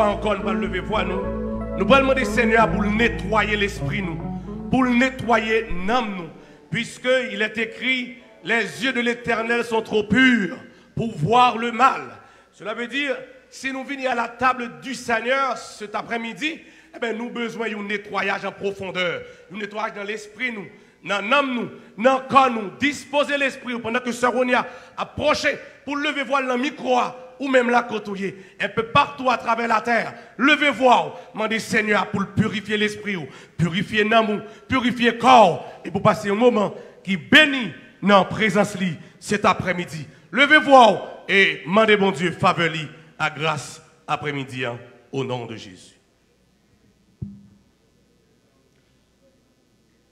fois encore, nous allons lever voix nous. Nous allons demander Seigneur pour nettoyer l'esprit nous, pour nettoyer l'âme nous, puisqu'il est écrit, les yeux de l'Éternel sont trop purs pour voir le mal. Cela veut dire, si nous venons à la table du Seigneur cet après-midi, eh bien, nous avons besoin d'un nettoyage en profondeur, un nettoyage dans l'esprit nous, dans l'âme nous, dans le corps nous, disposer l'esprit pendant que Sœur Ronia approche pour lever voile dans le micro ou même la côtoyer, un peu partout à travers la terre. Levez voile, demandez Seigneur pour purifier l'esprit, purifier l'âme, purifier le corps et pour passer un moment qui bénit dans la présence li cet après-midi. Levez voile et demandez bon Dieu faveur li à grâce après-midi au nom de Jésus.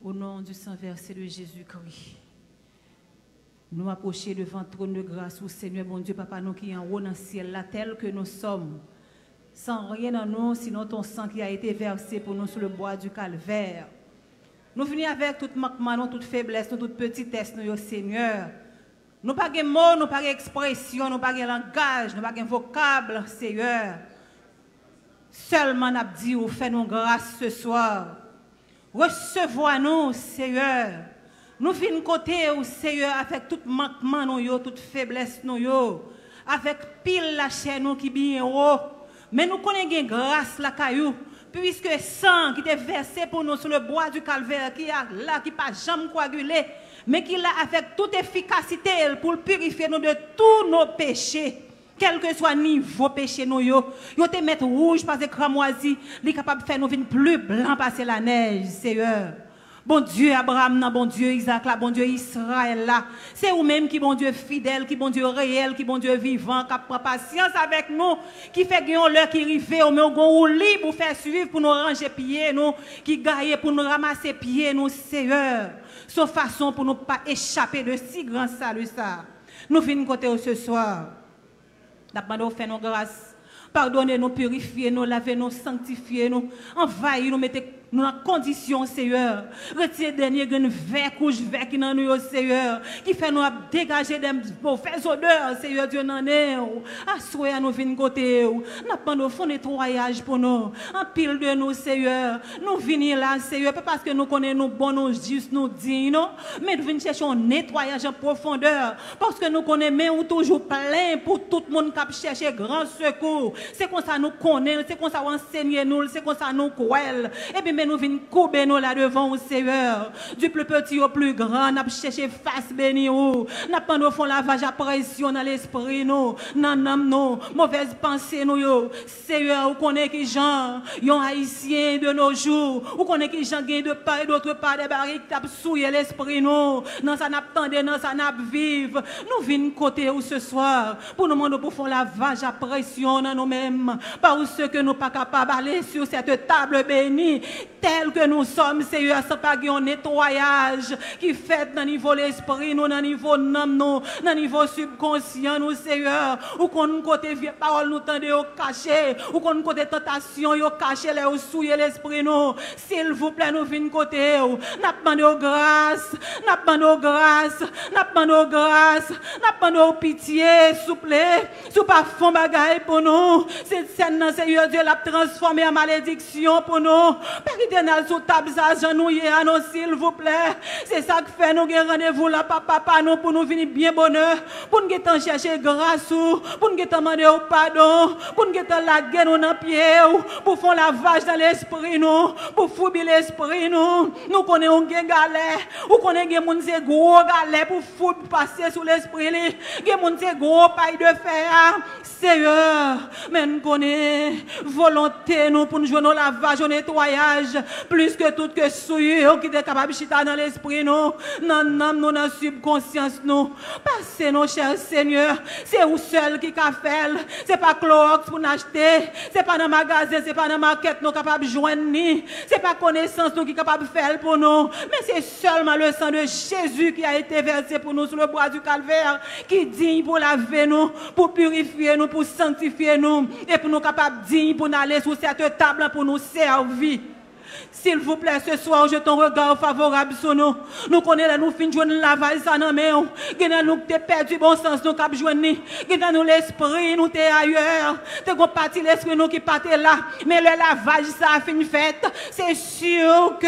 Au nom du Saint Versé de Jésus-Christ, nous approchons devant le trône de grâce au Seigneur, mon Dieu, Papa, nous qui en haut dans le ciel, là, tel que nous sommes, sans rien en nous, sinon ton sang qui a été versé pour nous sur le bois du calvaire. Nous venons avec tout manquement, toute faiblesse, toute petitesse, nous, Seigneur. Nous n'avons pas de mots, nous n'avons pas d'expression, nous n'avons pas de langage, nous n'avons pas de vocable, Seigneur. Seulement, nous avons dit, fais-nous grâce ce soir. Recevons-nous, Seigneur. Nous venons côté, Seigneur, avec tout manquement, nous, toute faiblesse, nous, avec pile la chair, nous qui bien haut. Mais nous connaissons grâce, la caillou, puisque sang qui est versé pour nous sur le bois du calvaire, qui est là, qui n'a pas jamais coagulé, mais qui est là avec toute efficacité pour purifier nous de tous nos péchés. Quel que soit le niveau péché, nous, te mettre rouge parce que cramoisi, il est capable de faire nous venir plus blanc passer la neige, Seigneur. Bon Dieu Abraham, bon Dieu Isaac, bon Dieu Israël là. C'est vous-même qui bon Dieu fidèle, qui bon Dieu réel, qui bon Dieu vivant, qui prend patience avec nous, qui fait que l'heure qui arrive, on met un libre pour faire suivre, pour nous ranger pieds, nous, qui gagne pour nous ramasser pieds, nous, Seigneur. Sauf façon pour nous pas échapper de si grand salut ça. Nous venons côté ce soir. Nous faisons nos grâces. Pardonnez-nous, purifiez-nous, lavez-nous, sanctifiez-nous, envahissez-nous, mettez nous en condition, Seigneur. Retirez dernier grain vert, couche vert qui dans nous, Seigneur, qui fait nous dégager des mauvaises odeurs, Seigneur Dieu, n'en est. Assoyez nous venir côté. Nous avons fait un nettoyage pour nous. En pile de nous, Seigneur. Nous venons là, Seigneur, pas parce que nous connaissons nous bons, nous justes, nous dignes, mais nous venons chercher un nettoyage en profondeur. Parce que nous connaissons, mais nous toujours plein pour tout le monde qui cherche grand secours. C'est comme ça nous connaissons, c'est comme ça nous enseignons nous, c'est comme ça nous croyons. Et puis, mais nous venons couper nous là devant au Seigneur. Du plus petit au plus grand, nous cherchons face bénie. Nous pendant font lavage à pression dans l'esprit, nous, dans l'âme, nous, mauvaise pensée, nous. Seigneur, vous connaissez qui gens, yon haïtiens de nos jours, vous connaissez qui gens gagnent de part et d'autre part des barriques qui souillé l'esprit, nous. Dans ça n'a pas dans ça n'a vivre. Nous venons côté où ce soir pour nous demander pour faire lavage à pression dans nous-mêmes, par ceux que nous pas capables d'aller sur cette table bénie. Tel que nous sommes, Seigneur, sans pas un nettoyage qui fait dans le niveau de l'esprit, nous, dans le niveau de l'âme, nous, dans le niveau subconscient, nous, Seigneur, ou qu'on côté vieille parole, nous tendez au caché, ou qu'on côté tentation, au caché, ou souiller l'esprit, nous, s'il vous plaît, nous venons côté, nous demandons grâce, nous demandons grâce, nous demandons grâce, nous demandons pitié, s'il vous plaît, sous pas fond bagaille pour nous, cette scène, Seigneur Dieu, l'a transformé en malédiction pour nous. Père éternel, sous table, ça, genouillé à nous, s'il vous plaît. C'est ça que fait nous rendez-vous là, papa, nous, pour nous venir bien bonheur, pour nous chercher grâce, pour nous demander au pardon, pour nous la guerre dans les pieds, pour faire lavage dans l'esprit, nous, pour fouiller l'esprit, nous connaissons des galères, ou connaissons des gens gros galères pour fouiller, passer sous l'esprit, des gens gros paille de fer, Seigneur, mais nous connaissons volonté, nous, pour nous jouer nos lavages, au nettoyage, plus que tout que souillure qui est capable de chiter dans l'esprit, nous, dans l'âme, nous, dans la subconscience, nous. Passez, nos chers Seigneur, c'est vous seul qui a fait, c'est pas Clorox pour nous acheter, c'est pas dans le magasin, c'est pas dans la market, nous capables de joindre, c'est pas connaissance, nous qui capable de faire pour nous, mais c'est seulement le sang de Jésus qui a été versé pour nous sur le bois du calvaire, qui digne pour laver nous, pour purifier nous, pour sanctifier nous, et pour nous capables dignes pour nous aller sur cette table pour nous servir. S'il vous plaît, ce soir, je ton regard favorable sur nous. Nous connaissons, nous finissons de jouer lavage, ça non, mais nous avons perdu bon sens, nous avons joué. Nous avons l'esprit, nous sommes ailleurs. Nous avons parti l'esprit, nous qui partait là. Mais le lavage, ça a fini fait. C'est sûr que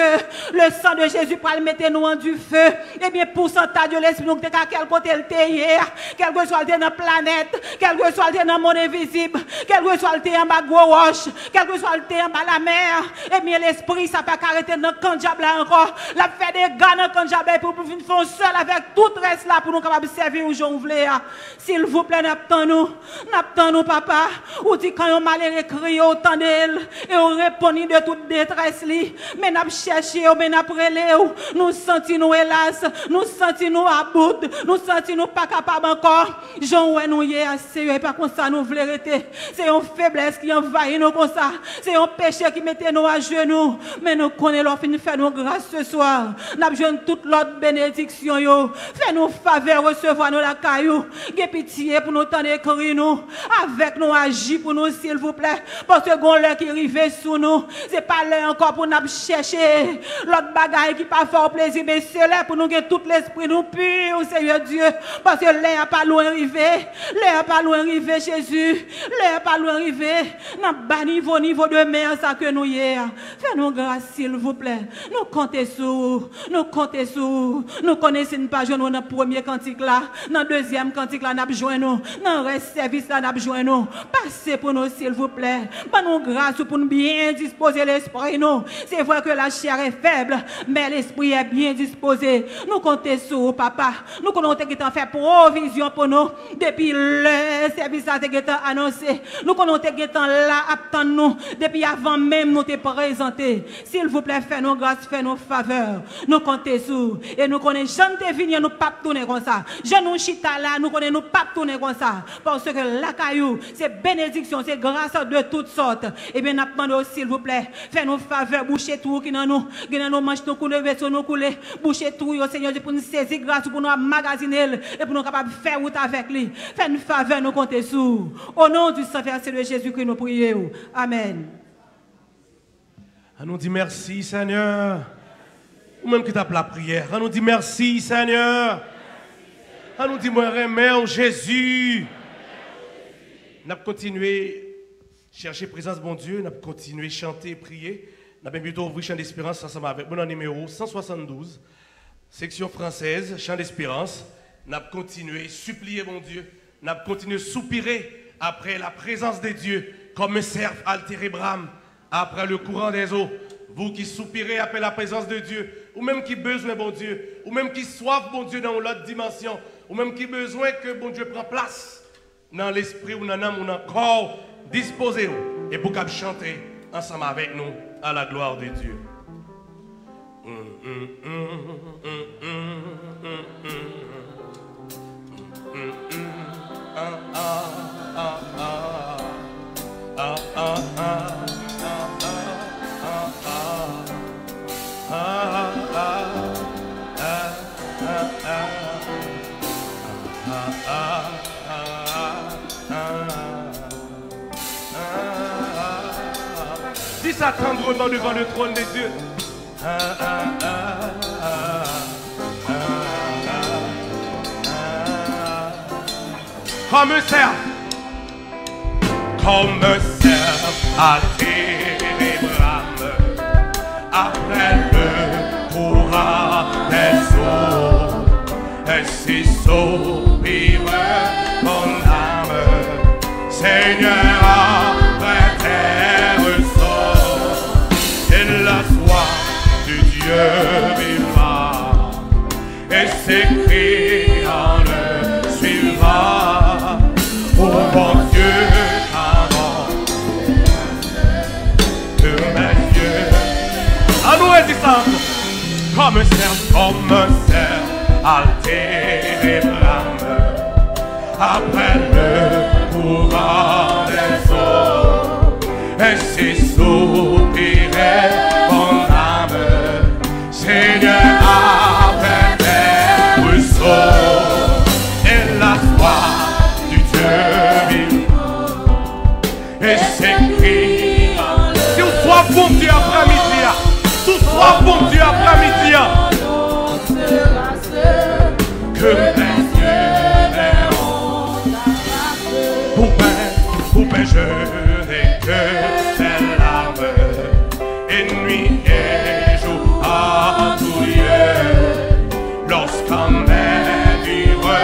le sang de Jésus pour le mettre nous en du feu. Eh bien, pourcentage de l'esprit, nous sommes à quel côté le thé hier, quel que soit le thé dans la planète, quel que soit le thé dans le monde invisible, quel que soit le thé en bas de gros roche, quel que soit le thé en bas de la mer. Eh bien, l'esprit, ça peut arrêter dans le camp diable encore. La fait des gars dans le camp diable pour venir faire seul avec tout le reste là pour nous capables de servir aux gens ouvrés. S'il vous plaît, n'attendons papa. Ou dit quand on malheureux crie autant d'elle et on répond de toute détresse li. Mais n'a cherché, mais n'a prélé, nous sentons nous hélas, nous sentons nous à bout, nous sentons nous pas capables encore. Jean ouais nous y est assez, et pas comme ça nous voulons arrêter. C'est une faiblesse qui envahit nous comme ça. C'est un péché qui mettait nous à genoux. Mais nous connaissons l'offre, nous faisons grâce ce soir. Nous avons toute l'autre bénédiction. Fais-nous faveur, recevoir nous la caillou. Gé pitié pour nous tendre écrit nous. Avec nous agir pour nous, s'il vous plaît. Parce que gon l'heure qui arrive sous nous. C'est pas l'heure encore pour nous chercher l'autre bagaille qui pas fort plaisir. Mais c'est là pour nous que tout l'esprit nous pur, Seigneur Dieu. Parce que l'heure pas loin arrivé. L'heure pas loin arrivé, Jésus. L'heure pas loin arrivé. Dans bas niveau de mer, ça que nous y est. Fais-nous grâce, s'il vous plaît. Nous comptons sur. Nous comptons sur. Nous connaissons pas jouer dans le premier cantique là. Dans le deuxième cantique là, nous avons joué nous. Dans le reste service là, nous avons joué nous. Passez pour nous, s'il vous plaît. Pas nous grâce pour nous bien disposer l'esprit nous. C'est vrai que la chair est faible, mais l'esprit est bien disposé. Nous comptons sur papa. Nous comptons que tu as fait provision pour nous. Depuis le service là, tu as annoncé. Nous comptons que tu là, attendre nous. Depuis avant même nous te présenter. S'il vous plaît, fais-nous grâce, fais-nous faveur. Nous comptons sur. Et nous connaissons, Jean te venu, nous pas tourner comme ça. Jean nous chita là, nous connaissons, nous pas tourner comme ça. Parce que la caillou, c'est bénédiction, c'est grâce de toutes sortes. Et bien, nous demandons, s'il vous plaît, fais-nous faveur, bouchez tout qui dans nous. Qui dans nous manches, nous couler, vaisseau, nous couler. Bouchez tout, Seigneur, pour nous saisir grâce, pour nous magasiner et pour nous capables de faire route avec lui. Fais-nous faveur, nous comptons sur. Au nom du Saint-Versé de Jésus que nous prions. Amen. On nous dit merci, Seigneur. Ou même qui tape la prière. On nous dit merci, Seigneur. On nous dit moi remercie Jésus. Nous avons continué à chercher la présence de mon Dieu. Nous avons continué à chanter et prier. Nous avons bientôt ouvert Chant d'Espérance ensemble avec mon numéro 172, section française, Chant d'Espérance. Nous avons continué à supplier mon Dieu. Nous avons continué à soupirer après la présence de Dieu comme un cerf altéré brame après le courant des eaux. Vous qui soupirez après la présence de Dieu, ou même qui besoin bon Dieu, ou même qui soif bon Dieu dans l'autre dimension, ou même qui besoin que bon Dieu prenne place dans l'esprit ou dans l'âme ou dans le corps, disposez-vous et pour qu'on chanter ensemble avec nous à la gloire de Dieu. Dis ça tendrement devant le trône des dieux. Comme un cerf, à tes brames, après le courant des eaux, ainsi soupire mon âme, Seigneur, après tes ressorts, et la soif du Dieu vivant, et ses cris en le suivant, ô bon Dieu, avant de mes yeux. À nous, elle dit ça, comme un cerf, altéré brame, après le courant des eaux, ainsi soupirait mon âme, Seigneur, après tes ruisseaux, et la soif du Dieu vivant, et ses cris. Si on soit bon Dieu après-midi, Oh bon Dieu, après-midi, que mes yeux verront pour paix, je n'ai que des larmes, et nuit et jour à tout lieu, lorsqu'on met vivre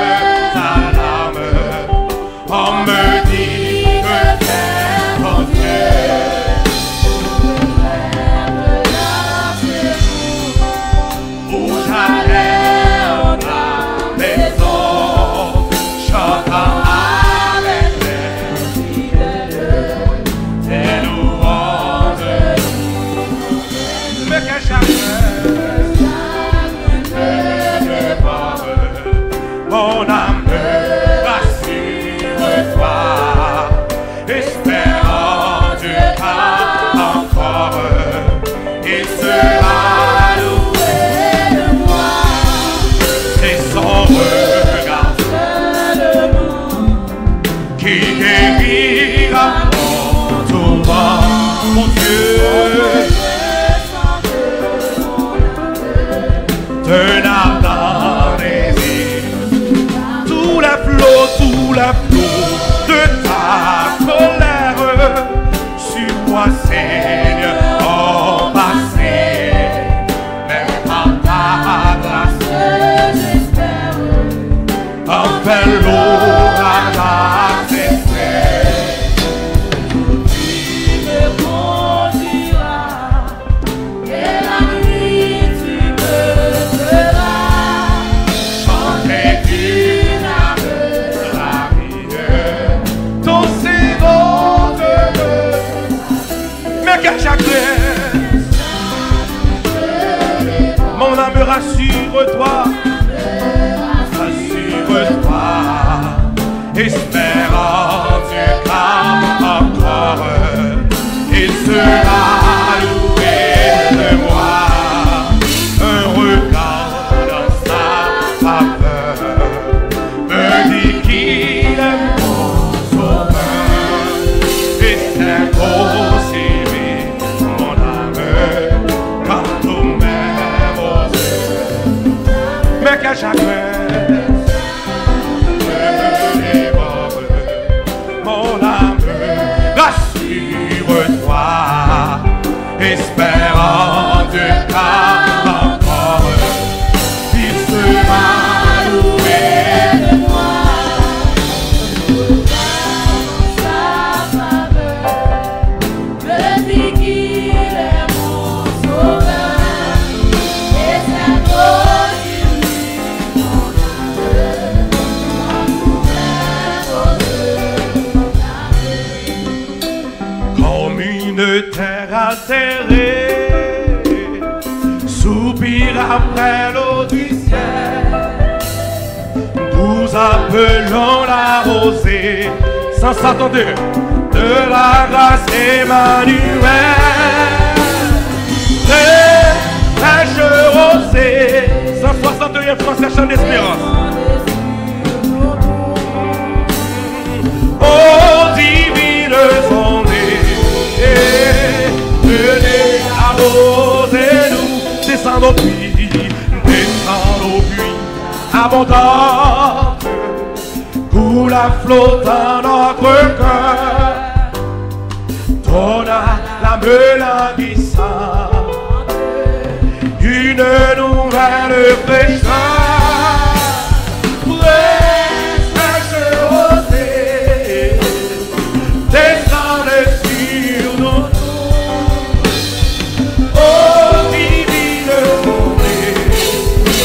ta larme, on me dit que t'es mon Dieu. Où j'allais en la maison, chantant avec les fidèles, tes louanges. Mais que mon âme rassure-toi, espère en Dieu encore, il sera loué de moi. C'est son regard qui guérira mon tourment, mon Dieu. D'un ardent désir, tout la flot de ta colère sur moi, Seigneur, oh passé, même par ta grâce, j'espère, enfin l'orage a cessé. Tu me conduiras, et la nuit tu me feras chanter d'une âme ravie, ton sévant de mais quel chagrin, mon âme rassure-toi, rassure-toi, espère en Dieu car encore il sera loué de moi. Un regard dans sa faveur me dit qu'il est mon sauveur, et c'est aussi mon âme quand tout m'est rosé. Mais quel chagrin me dévore, mon âme rassure-toi, espère en Dieu car encore il sera loué de moi. Sa faveur me dit qu'il est mon sauveur, et c'est aussi mon âme comme une terre atterrée, soupire après l'eau du ciel. Nous appelons la rosée, sans s'attendre, de la grâce Emmanuel. Très fraîche rosée, 161 Français chant d'espérance. Oh divine ondée, venez arroser-nous, descend au puits abondante, coule à flot dans notre cœur, donne à l'âme languissante une nouvelle fraîcheur. Fraîche rosée, descendez sur nous. Oh divine ondée,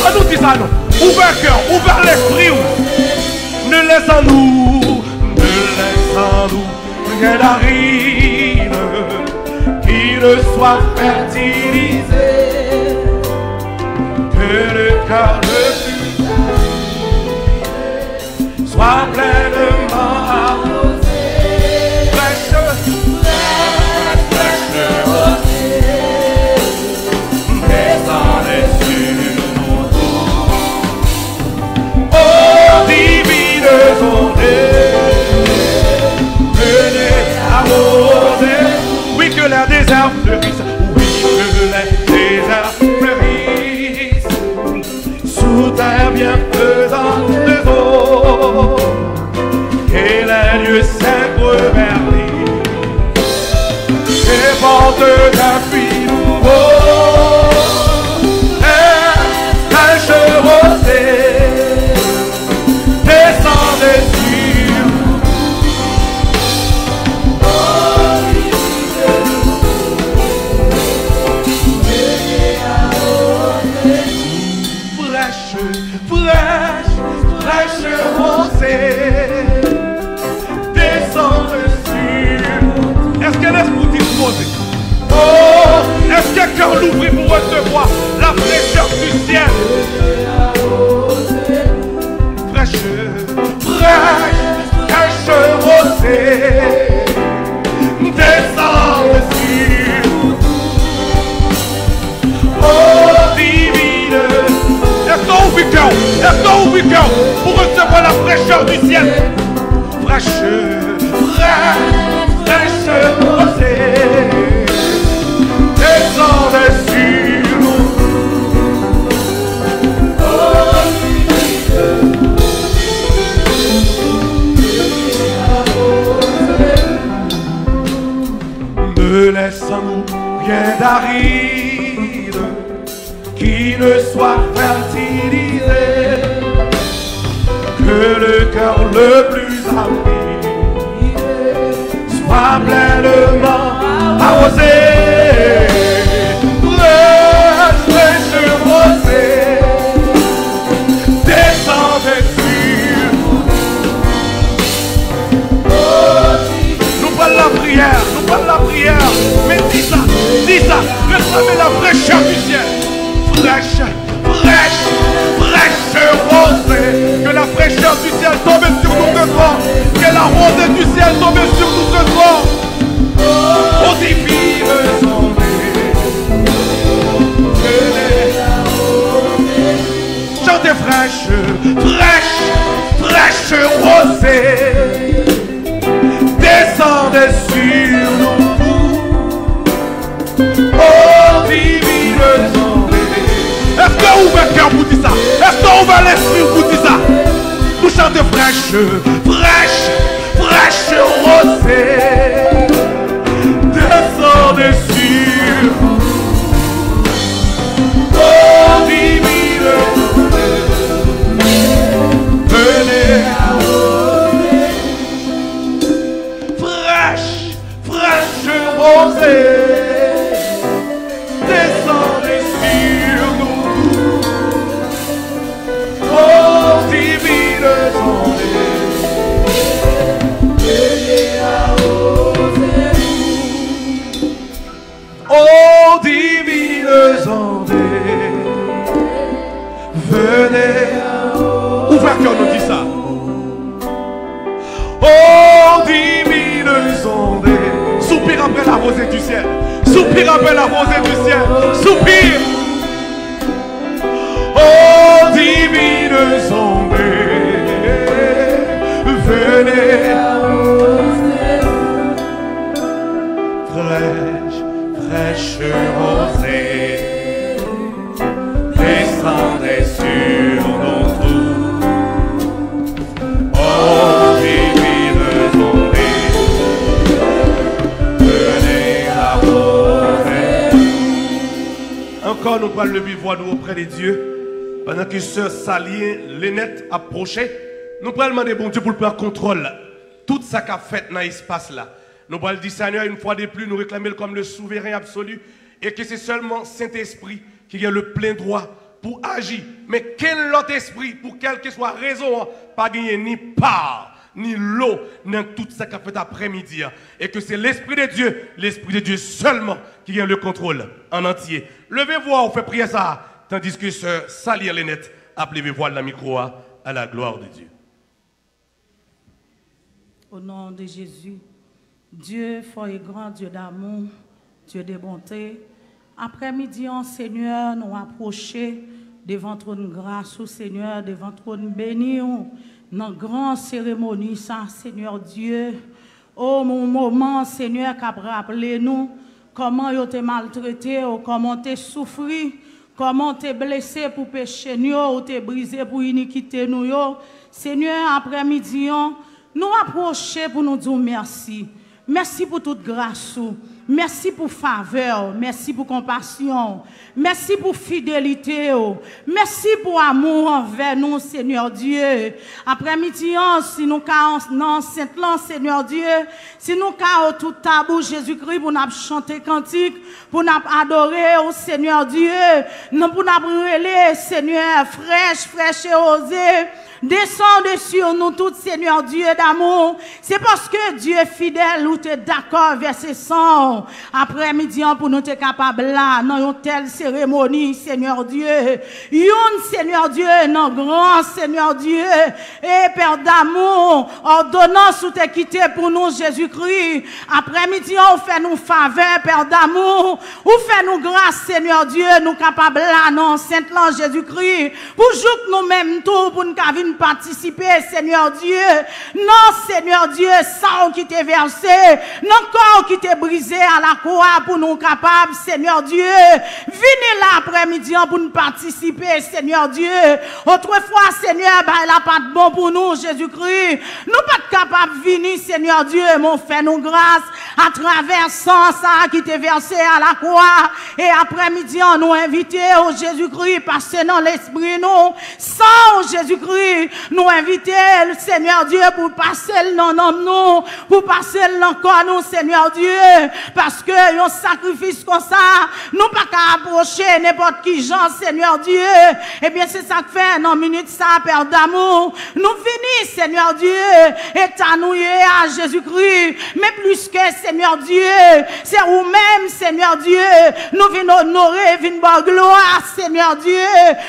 à nous disons, ouvert cœur, ouvert l'esprit, ne laissons-nous rien n'arrive qui ne soit fertilisé, que le cœur de Dieu soit pleinement arrosé. Fraîche rosée, descendez sur nos dos. Oh divine ondée, venez arroser. Oui que les déserts fleurissent, oui que les déserts portes d'un puits nouveau. Fraîche rosée, descendez sur nous. Fraîche rosée, descendez sur nous. Est-ce qu'elle est pour disposer? Oh, est-ce que cœur l'ouvrit pour recevoir la fraîcheur du ciel? Fraîche rosée, descendez sur nous. Oh, divine. Est-ce qu'on ouvre le cœur pour recevoir la fraîcheur du ciel? Fraîche rosée, descendez sur nous. Ne laissons rien d'aride qui ne soit fertilisé, que le cœur le plus avide soit pleinement arrosé. Fraîche rosée, descendez sur nous. Nous parlons la prière, mais dis ça, réclamez la fraîcheur du ciel. Fraîche rosée, que la fraîcheur du ciel tombe sur nous ce soir, que la rosée du ciel tombe sur nous ce soir. Oh divine ondée, chantez fraîche rosée, descendez sur nous. Oh divine ondée. Est-ce qu'on ouvre le cœur pour dire ça? Est-ce qu'on ouvre l'esprit pour dire ça? Nous chantons fraîche rosée, descendez sur nous. Oh divine ondée, venez fraîche rosée, descendez sur nous. Oh divine ondée, oh divine ondée, venez. Ouvre cœur nous dit ça. Oh divine ondée, soupire après la rosée du ciel. Soupire après la rosée du ciel. Soupire. Oh divine ondée, venez. Fraîche rosée, descendez sur nos tours. Oh divine ondée, venez arroser. Encore nous parlons le bivouac nous auprès de Dieu. Pendant que sœur Salien Lénette approchait, nous allons demander bon Dieu pour prendre contrôle. Tout ça qu'a fait dans l'espace là. Nous allons dire Seigneur une fois de plus, nous réclamer comme le souverain absolu et que c'est seulement Saint-Esprit qui a le plein droit pour agir. Mais quel autre esprit, pour quelle que soit raison, pas gagner ni part, ni l'eau, dans tout ça qu'a fait après-midi. Et que c'est l'Esprit de Dieu seulement qui a le contrôle en entier. Levez-vous, on fait prier ça, tandis que sœur Salir Lénette a levé voile la micro à la gloire de Dieu. Au nom de Jésus, Dieu fort et grand, Dieu d'amour, Dieu de bonté. Après-midi, Seigneur, nous approcher devant ton grâce, Seigneur, devant ton béni, dans grande cérémonie, ça, Seigneur Dieu. Oh, mon moment, Seigneur, qu'a rappelé nous comment tu t'es maltraité, comment tu souffert, comment tu es blessé pour péché, ou tu es brisé pour iniquité nous. Seigneur, après-midi, nous approcher pour nous dire merci. Merci pour toute grâce. Merci pour faveur. Merci pour compassion. Merci pour fidélité. Merci pour amour envers nous, Seigneur Dieu. Après-midi, si nous avons Saint-Lan, Seigneur Dieu, si nous avons tout tabou Jésus-Christ pour nous chanter cantique, pour nous adorer au Seigneur Dieu, pour nous relayer, Seigneur, fraîche et osé. Descendez sur nous tous, Seigneur Dieu d'amour. C'est parce que Dieu est fidèle ou tu es d'accord, verset 100. Après-midi, pour nous être capables là, dans une telle cérémonie, Seigneur Dieu. Seigneur Dieu, non grand, Seigneur Dieu. Et Père d'amour, ordonnance ou t'es quitté pour nous, Jésus-Christ. Après-midi, on fait nous faveur, Père d'amour. Ou fait nous grâce, Seigneur Dieu, nous capables là, non, Saint-Lan, Jésus-Christ. Pour jouer nous-mêmes tout, pour nous participer, Seigneur Dieu. Non, Seigneur Dieu, sang qui t'est versé, non corps qui t'est brisé à la croix pour nous capables, Seigneur Dieu. Venez là après-midi pour nous participer, Seigneur Dieu. Autrefois, Seigneur, il n'a pas de bon pour nous, Jésus-Christ. Nous pas capables de venir, Seigneur Dieu, mon fait nous grâce à travers sang ça qui t'est versé à la croix. Et après-midi, on nous invite au Jésus-Christ, passer dans l'esprit, nous, sans Jésus-Christ. Nous inviter le Seigneur Dieu pour passer le nom nous, pour passer le corps nous, Seigneur Dieu, parce que un sacrifice comme ça, nous pas qu'à approcher n'importe qui gens, Seigneur Dieu. Eh bien, c'est ça que fait, dans minute ça, Père d'amour. Nous venons, Seigneur Dieu, étanouiller à Jésus-Christ, mais plus que Seigneur Dieu, c'est vous-même, Seigneur Dieu, nous venons honorer, venons voir gloire, Seigneur Dieu,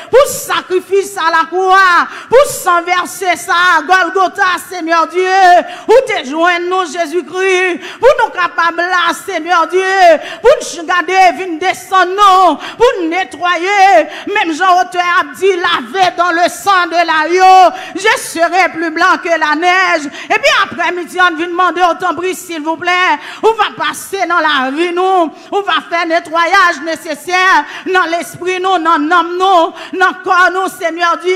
pour sacrifice à la croix, pour sans verser ça, Golgotha, Seigneur Dieu, où te joindre nous, Jésus-Christ, pour nous capables là, Seigneur Dieu, pour nous garder, venir descendre nous, pour nous nettoyer, même Jean-Auteur a dit, laver dans le sang de l'agneau, je serai plus blanc que la neige. Et puis après-midi, on vient demander au Tambris, s'il vous plaît, on va passer dans la vie, nous, on va faire nettoyage nécessaire dans l'esprit, nous, dans l'âme, nous, dans le corps, nous, Seigneur Dieu.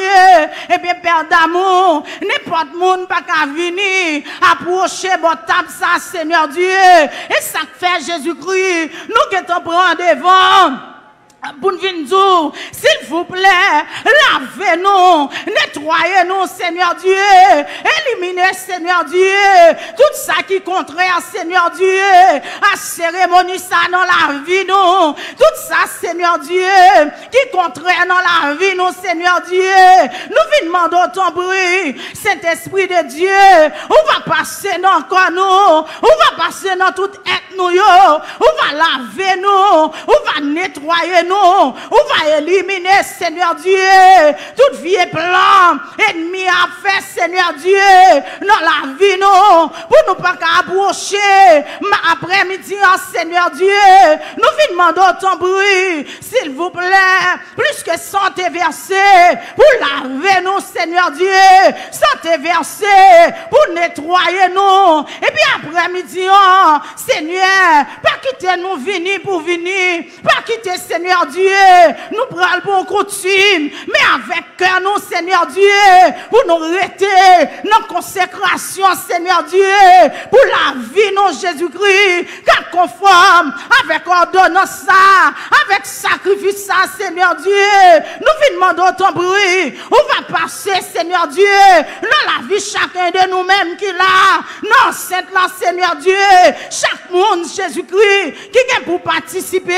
Et bien, Père d'amour, n'importe monde pas qu'à venir approcher votre table ça, Seigneur Dieu. Et ça fait Jésus-Christ, nous qui t'en prenons devant. Pour nous venir, s'il vous plaît, lavez-nous, nettoyez-nous, Seigneur Dieu, éliminez, Seigneur Dieu, tout ça qui est contraire, Seigneur Dieu, à cérémonie ça dans la vie, nous, tout ça, Seigneur Dieu, qui est contraire dans la vie, nous, Seigneur Dieu, nous demandons ton bruit, Saint-Esprit de Dieu, on va passer dans le corps, nous, on va passer dans toute être, nous, on va laver, nous, on va nettoyer, nous, on va éliminer, Seigneur Dieu, toute vie plan, ennemi a fait, Seigneur Dieu, dans la vie, nous, pour nous pas approcher, mais après-midi, Seigneur Dieu, nous demandons ton bruit, s'il vous plaît, plus que sang est versé, pour laver nous, Seigneur Dieu, sang est versé, pour nettoyer nous, et puis après-midi, Seigneur, pas quitter nous venir pour venir, pas quitter, Seigneur Dieu, nous prenons pour coutume, mais avec cœur, nous, Seigneur Dieu, pour nous arrêter dans consécration, Seigneur Dieu, pour la vie, nous, Jésus-Christ, car conforme avec ordonnance, avec sacrifice, Seigneur Dieu, nous demandons ton bruit, on va passer, Seigneur Dieu, dans la vie chacun de nous-mêmes qui l'a, non, Saint-Là, Seigneur Dieu, chaque monde, Jésus-Christ, qui vient pour participer,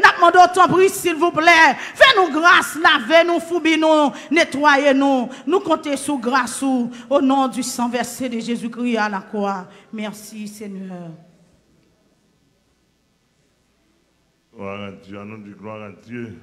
nous demandons ton bruit, s'il vous plaît, fais-nous grâce, lavez-nous, foubis-nous, nettoyez-nous, nous comptons sous grâce au nom du sang versé de Jésus-Christ à la croix. Merci, Seigneur. Gloire à Dieu, à nom du gloire à Dieu.